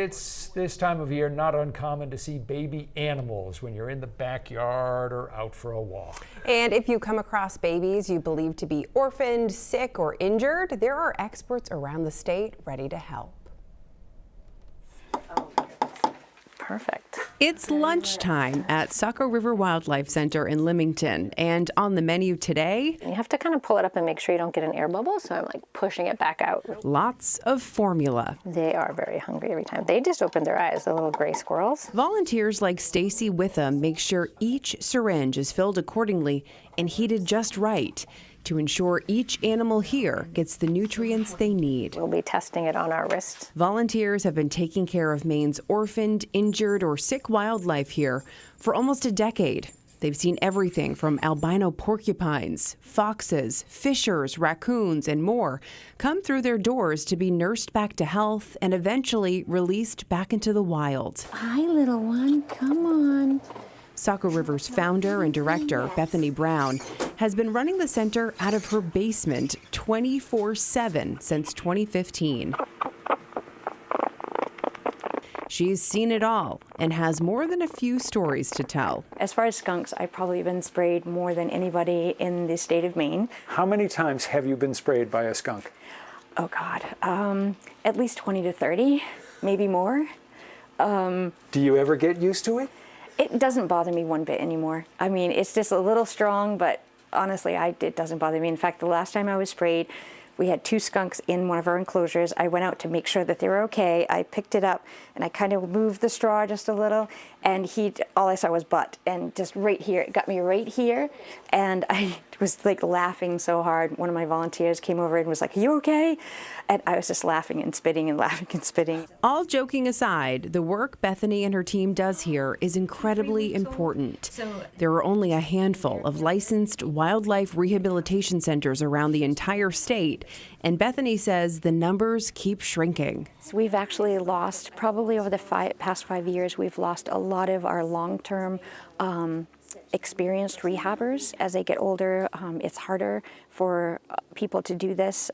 It's this time of year not uncommon to see baby animals when you're in the backyard or out for a walk. And if you come across babies you believe to be orphaned, sick, or injured, there are experts around the state ready to help. Perfect. It's lunchtime at Saco River Wildlife Center in Limington, and on the menu today, You have to kind of pull it up and make sure you don't get an air bubble, so I'm like pushing it back out. lots of formula. They are very hungry every time. They just open their eyes, the little gray squirrels. Volunteers like Stacy Witham make sure each syringe is filled accordingly and heated just right to ensure each animal here gets the nutrients they need. We'll be testing it on our wrist. Volunteers have been taking care of Maine's orphaned, injured, or sick wildlife here for almost a decade. They've seen everything from albino porcupines, foxes, fishers, raccoons, and more come through their doors to be nursed back to health and eventually released back into the wild. Hi, little one. Come on. Saco River's founder and director, Bethany Brown, has been running the center out of her basement 24/7 since 2015. She's seen it all and has more than a few stories to tell. As far as skunks, I've probably been sprayed more than anybody in the state of Maine. How many times have you been sprayed by a skunk? Oh, God. At least 20 to 30, maybe more. Do you ever get used to it? It doesn't bother me one bit anymore. I mean, it's just a little strong, but honestly, it doesn't bother me. In fact, the last time I was sprayed, we had 2 skunks in one of our enclosures. I went out to make sure that they were okay. I picked it up and I kind of moved the straw just a little, and all I saw was butt, and just right here, it got me right here, and I was like laughing so hard. One of my volunteers came over and was like, "Are you okay?" And I was just laughing and spitting and laughing and spitting. All joking aside, the work Bethany and her team does here is incredibly important. There are only a handful of licensed wildlife rehabilitation centers around the entire state, and Bethany says the numbers keep shrinking. So we've actually lost, probably over the past 5 years, we've lost a lot of our long-term experienced rehabbers. As they get older, it's harder for people to do this.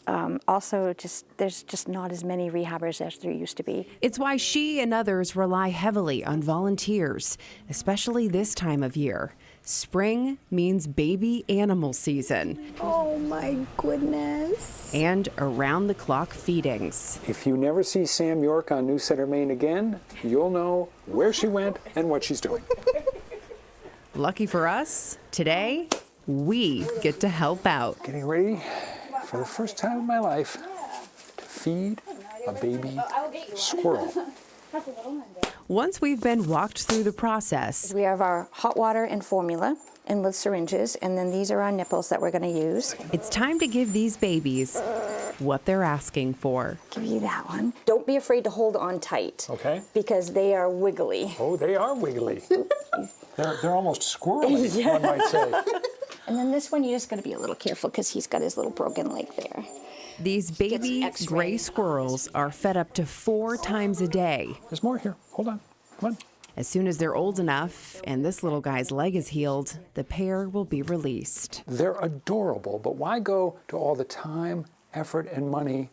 Also, there's just not as many rehabbers as there used to be. It's why she and others rely heavily on volunteers, especially this time of year. Spring means baby animal season. Oh my goodness. And around-the-clock feedings. If you never see Sam York on News Center Maine again, you'll know where she went and what she's doing. Lucky for us, today, we get to help out. Getting ready for the first time in my life to feed a baby squirrel. Once we've been walked through the process, We have our hot water and formula, and with syringes, and then these are our nipples that we're going to use. it's time to give these babies what they're asking for. Give you that one. Don't be afraid to hold on tight. Okay. Because they are wiggly. Oh, they are wiggly. They're almost squirrely, one might say. And then this one, you just got to be a little careful because he's got his little broken leg there. These baby X-ray. gray squirrels are fed up to 4 times a day. There's more here. Hold on. Come on. As soon as they're old enough and this little guy's leg is healed, the pair will be released. They're adorable, but why go to all the time, effort, and money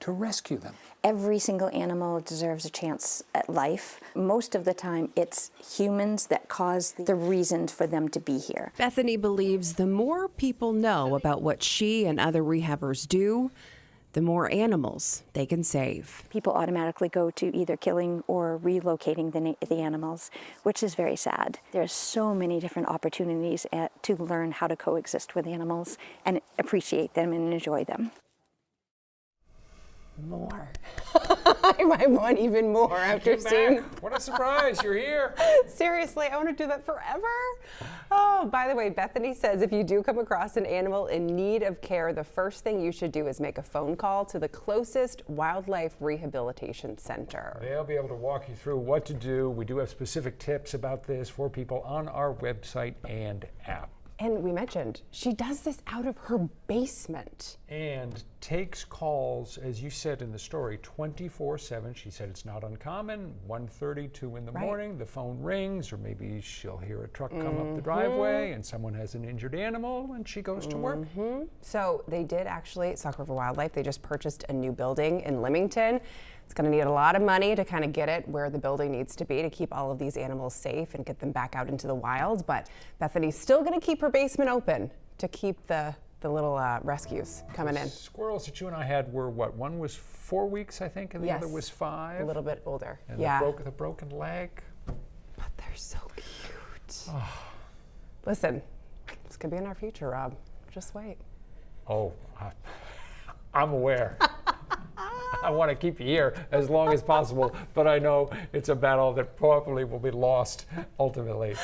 to rescue them? Every single animal deserves a chance at life. Most of the time, it's humans that cause the reason for them to be here. Bethany believes the more people know about what she and other rehabbers do, the more animals they can save. People automatically go to either killing or relocating the animals, which is very sad. There's so many different opportunities to learn how to coexist with animals and appreciate them and enjoy them. More. I might want even more after seeing. What a surprise, you're here. Seriously, I want to do that forever. Oh, by the way, Bethany says if you do come across an animal in need of care, the first thing you should do is make a phone call to the closest wildlife rehabilitation center. They'll be able to walk you through what to do. We do have specific tips about this for people on our website and app. And we mentioned she does this out of her basement. And takes calls, as you said in the story, 24/7. She said it's not uncommon. 1:30, 2 in the morning, the phone rings, or maybe she'll hear a truck come up the driveway and someone has an injured animal and she goes to work. So they did actually, Saco River Wildlife, they just purchased a new building in Limington. It's going to need a lot of money to kind of get it where the building needs to be to keep all of these animals safe and get them back out into the wild. But Bethany's still going to keep her basement open to keep the little rescues coming in. Squirrels that you and I had were what? One was 4 weeks, I think, and the other was 5. A little bit older. And yeah. the broken leg. But they're so cute. Listen, this could be in our future, Rob. Just wait. Oh, I'm aware. I want to keep you here as long as possible, but I know it's a battle that probably will be lost ultimately.